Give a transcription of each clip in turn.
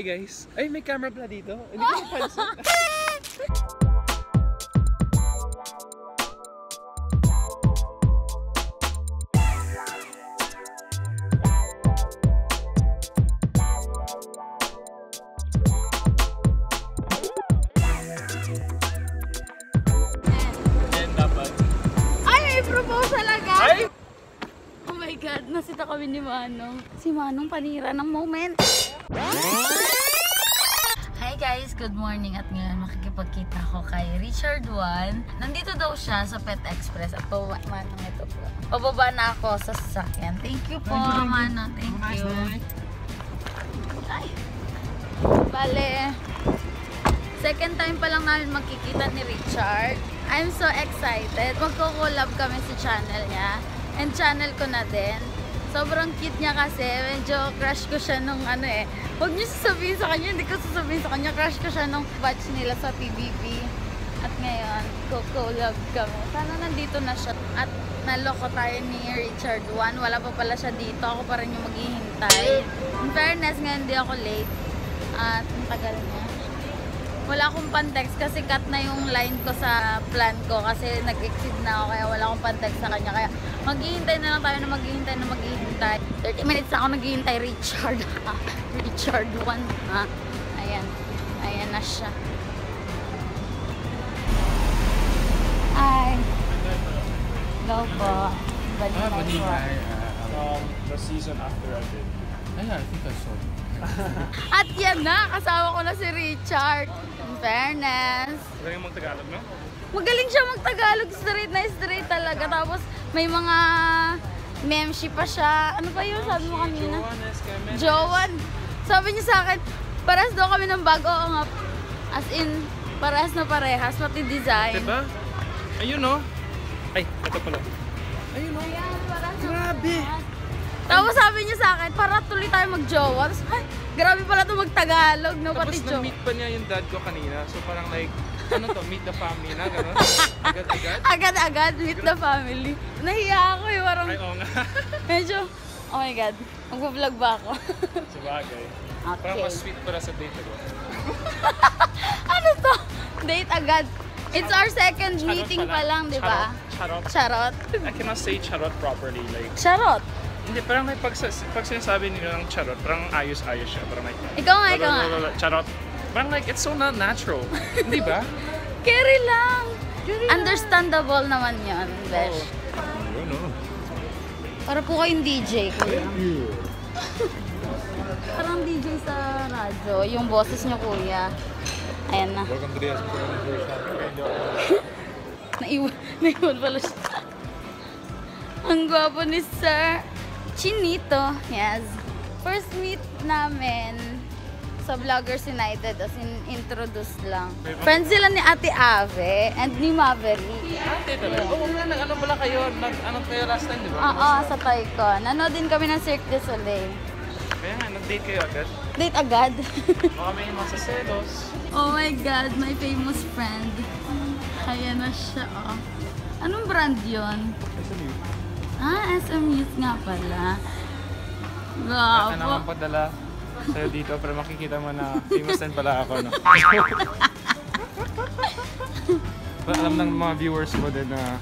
Hi guys. Ay, may camera pala dito. Hindi ko napansin. Proposal agad! Ay! Oh my God, nasita kami ni Manong. Si Manong panira ng moment. Hi guys, good morning. At ngayon makikipagkita ko kay Richard Juan. Nandito daw siya sa Pet Express. At Manong, ito po. Pababa na ako sa sasakyan. Thank you po, Manong. Thank you. Ay! Bale, second time pa lang namin makikita ni Richard. I'm so excited. Magko-collab kami sa channel niya. And channel ko na din. Sobrang cute niya kasi. Medyo crush ko siya nung ano eh. Huwag niyo sasabihin sa kanya. Hindi ko sasabihin sa kanya. Crush ko siya nung batch nila sa PBB. At ngayon, co-collab kami. Sana nandito na siya. At naloko tayo ni Richard Juan. Wala pa pala siya dito. Ako pa rin yung maghihintay. In fairness, ngayon di ako late. At ang tagal niya. Wala akong pan-text kasi cut na yung line ko sa plan ko kasi nag-exceed na ako kaya wala akong pan-text sa kanya. Kaya maghihintay na lang tayo na maghihintay. 30 minutes na ako naghihintay, Richard. Richard Juan. Ayan. Ayan na siya. Hi. Hello po. Balinay. The season after I did. I think I saw it. At yan na, kasama ko na si Richard. In fairness. Magaling mag-Tagalog, no? Magaling siya mag-Tagalog. Straight na straight talaga. Tapos may mga memship pa siya. Ano pa yun? Sabi mo kanina? Jowan. Sabi niya sa akin, parehas daw kami ng bago. Oo nga. As in, parehas na parehas. Pati design. Diba? Ayun, no? Ay, ito pala. Ayun, no? Ayan, parehas na grabe. parehas. Tapos sabi niya sa akin, para tuloy tayo mag-jowa. Tapos, ay, grabe pala ito mag-Tagalog, no? Tapos Pati jowa. na-meet pa niya yung dad ko kanina. So parang like, ano to, meet the family na, gano'n? Agad-agad? Agad-agad, meet the family. Nahiya ako eh, parang Ay, oo nga. medyo, oh my God, mag-vlog ba ako? Sabagay. Okay. Parang mas sweet para sa date ko. Ano to? Date agad. It's our second meeting pa lang, di ba? Charot. Charot? I cannot say charot properly. Like, Charot? hindi, parang like, pag sinasabi nila ng charot, parang ayos-ayos siya. Parang like, Ikaw nga. charot. Parang like, it's so not natural. Hindi ba? Carry lang. Understandable naman yun, Besh. Oh, no. Para po kayong DJ, kuya. Parang DJ sa radyo, yung boses niyo, kuya. Ayan na. Welcome to the Naiwan pala siya. Ang gwapo ni Sir Chinito. Yes. First meet namin sa Vloggers United, as in introduce lang. Friends sila ni Ate Ave and ni Maverick. Ate talaga? Oo nga, nag-ano pala kayo? Nag-ano kayo last time, di ba? Oo, sa Taikon. Nanood din kami ng Cirque du Soleil. Kaya nga, nag-date kayo agad? Date agad. Baka may masaselos. Oh my God, my famous friend. Ayan na siya, oh. Anong brand yun? SM Youth nga pala. Ako Gapo. naman padala sa'yo dito para makikita mo na famous din pala ako, no? But alam ng mga viewers mo din na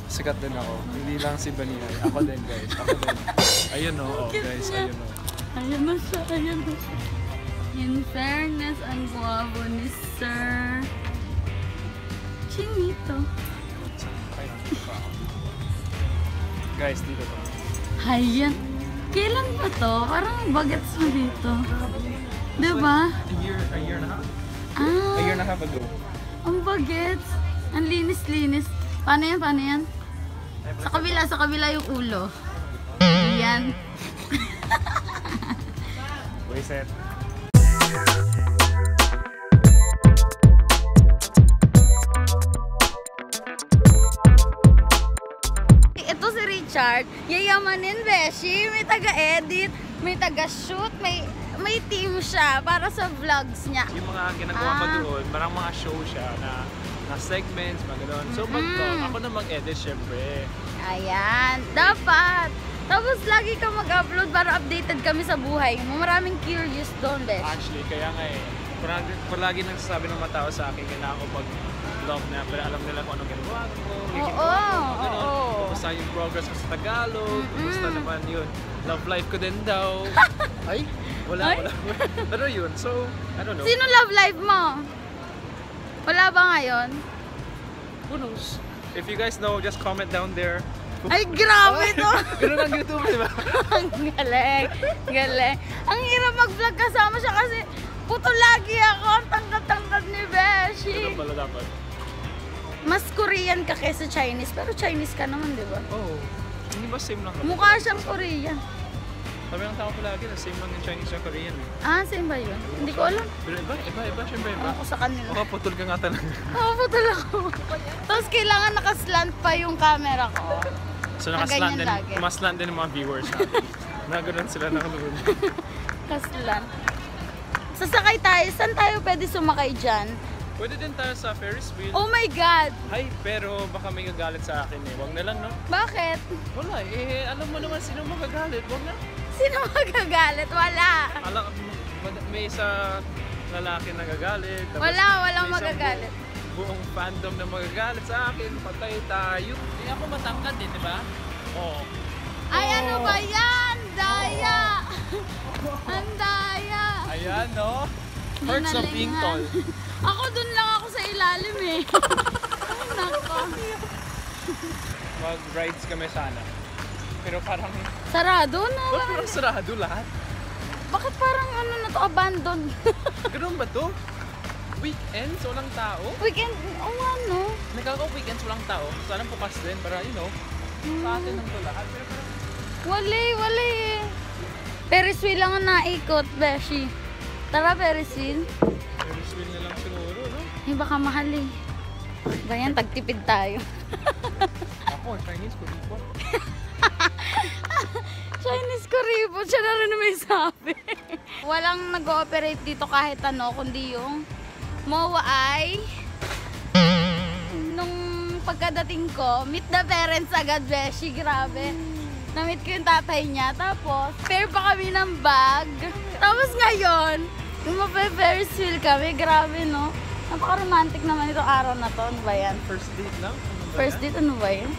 sikat din ako. Hindi lang si Baninay. Ako din, guys. Ako din. Ayun, no? Oh, guys. Ayun, no? Ayan na siya, ayan na siya. In fairness, ang guwapo ni Sir Chinito. Guys, dito to. Ayan. Kailan pa to? Parang bagets mo dito. Diba? A year and a half. Ah, A year and a half ago. ang bagets. Ang linis-linis. Paano yan? Paano yan? Sa kabila yung ulo. Ayan. Reset. Ito si Richard. Yayamanin, Beshi. May taga-edit, may taga-shoot, may team siya para sa vlogs niya. Yung mga ginagawa mo doon, parang mga show siya na segments, mga gano'n. So, ako na mag-edit, syempre. Ayan. Dapat. Tapos lagi ka mag-upload para updated kami sa buhay mo. Maraming curious doon, besh. Actually, kaya nga eh. Palagi nagsasabi ng mga tao sa akin, kailangan ko pag-vlog na, pero alam nila kung anong ginagawa ko, Oo. Kumusta yung progress ko sa Tagalog, kumusta naman yun. Love life ko din daw. Ay, wala. Pero yun, so, I don't know. Sino love life mo? Wala ba ngayon? Who knows? If you guys know, just comment down there. Ay, grabe to! Ganun ang YouTube, di ba? Ang galing. Galing. Ang hirap mag-vlog kasama siya kasi puto lagi ako. Ang tangkad-tangkad ni Beshi. Ganun pala dapat. Mas Korean ka kaysa Chinese, pero Chinese ka naman, di ba? Oh, hindi ba same lang kami? Mukha siyang Korean. Sabi ng tao palagi na same lang yung Chinese at Korean eh. Ah, same ba yun? Hindi ko alam. Pero iba, syempre iba. Ako sa kanila. Baka putol ka nga talaga. Oo, putol ako. Tapos kailangan nakaslant pa yung camera ko. So Na nakaslant ganyan din, lagi. maslant din yung mga viewers natin. Naganoon sila nakanood. Kaslant. Sasakay tayo. Saan tayo pwede sumakay dyan? Pwede din tayo sa Ferris wheel. Oh my God! Ay, pero baka may gagalit sa akin eh. Wag na lang, no? Bakit? Wala eh. Alam mo naman sino magagalit. Wag na. Sino magagalit? Wala. Alam, may isa lalaki na gagalit. Tapos Walang may isang magagalit. Buong fandom na magagalit sa akin. Patay tayo. Eh ako matangkad eh, di ba? Oo. Ay, ano ba yan? Daya! Ang daya! Ayan, no? Hurts of being tall. Ako dun lang ako sa ilalim eh. Ay, nako. Mag-rides kami sana. Pero parang, Sarado na. ba't parang sarado lahat? Bakit parang ano na to, abandoned? Ganun ba to? Weekends, walang tao? Weekend, ano? Nagkaka-weekends, walang tao. Sana bukas din para, you know, sa atin lang to lahat. Pero parang, Wali. Ferris wheel lang ang naikot, Beshi. Tara, Ferris wheel. Ferris wheel na lang siguro, no? Eh, baka mahal eh. Ganyan, tagtipid tayo. Ako, Chinese ko dito. Chinese kuripot, siya na rin na may sabi. Walang nag-ooperate dito kahit ano, kundi yung MOA ay nung pagkadating ko, meet the parents agad, Beshi, grabe. Na-meet ko yung tatay niya, tapos pair pa kami ng bag. Tapos ngayon, yung mape-Ferris wheel kami, grabe no? Napaka-romantic naman itong araw na to. Ano ba yan? First date lang? First date, ano ba yan?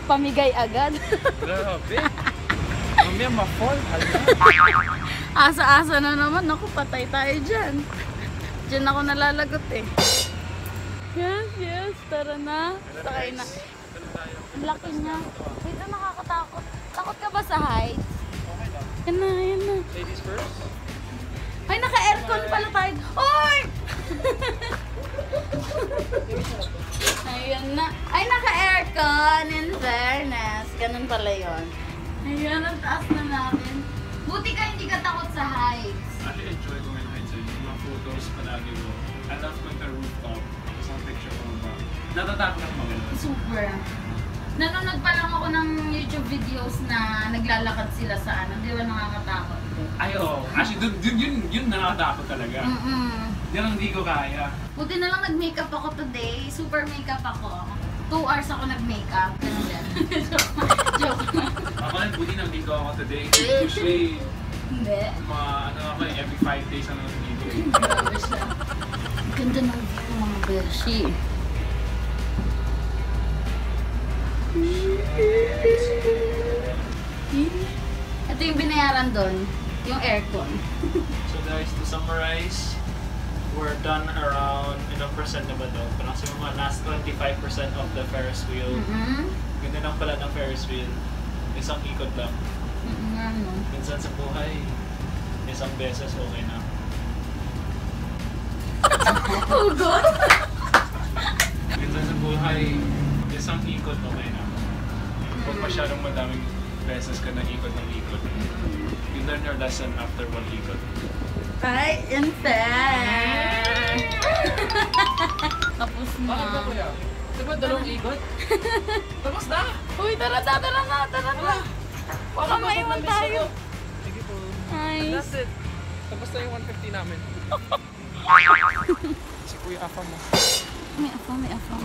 Pamigay agad. Grabe. Mamaya ma-fall. Asa-asa na naman. Naku, patay tayo dyan. Dyan ako nalalagot eh. Yes. Tara na. Sakay na. Ang laki niya. Dito nakakatakot. Takot ka ba sa heights? Okay lang. Yan na. Ladies first? Ay, naka-aircon pala tayo. Oy! Ayun na. Ay, naka-aircon. In fairness. Ganun pala yun. Ayun, ang taas na natin. Buti ka hindi ka takot sa heights. Actually, enjoy ko yung heights. Yung mga photos palagi ko. I love going to rooftop. Isang picture ko ba? Natatakot ako maganda. Super. Nanonood pa lang ako ng YouTube videos na naglalakad sila sa ano. Di ba nakakatakot? Ay, oo. Actually, yun nakakatakot talaga. Yan ang hindi ko kaya. Buti na lang nag-makeup ako today. Super makeup ako. 2 hours ako nag-makeup. Ganun din. Joke lang. Ako lang, buti nang ligo ako today. Usually, Hindi. every 5 days ang naligo. Grabe siya. Ganda ng view mga beshi. Ito yung binayaran doon. Yung aircon. So guys, to summarize, we're done around, ilang percent na ba daw? Parang sa mga last 25% of the Ferris wheel. Ganda lang pala ng Ferris wheel. Isang ikot lang. Ano? Minsan sa buhay, isang beses okay na. Hugot? Minsan sa buhay, isang ikot okay na. Huwag masyadong madaming beses ka na ikot ng ikot. You learn your lesson after one ikot. Ay, unfair! Tapos na. Bakit ba kuya? Diba dalawang ikot? Tapos na! Uy, tara na! Baka maiwan tayo. Sige po. Nice. That's it. Tapos na yung 150 namin. Si Kuya Afa mo. May afam.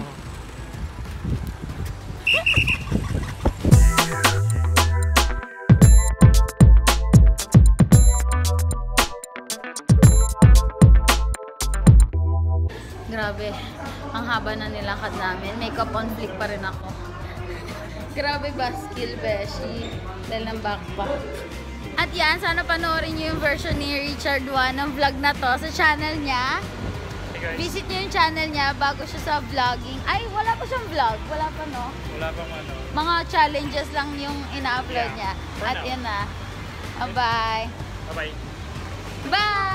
Grabe. Ang haba na nilakad namin. Makeup on flick pa rin ako. Grabe ba, skill beshi. Dahil ng backpack. At yan, sana panoorin nyo yung version ni Richard 1 ng vlog na to sa channel niya. Hey guys, Visit nyo yung channel niya bago siya sa vlogging. Ay, wala pa siyang vlog. Wala pa, no? wala pang ano. Mga challenges lang yung ina-upload Yeah, niya. for At now. yun na. Bye-bye. Bye-bye. Bye!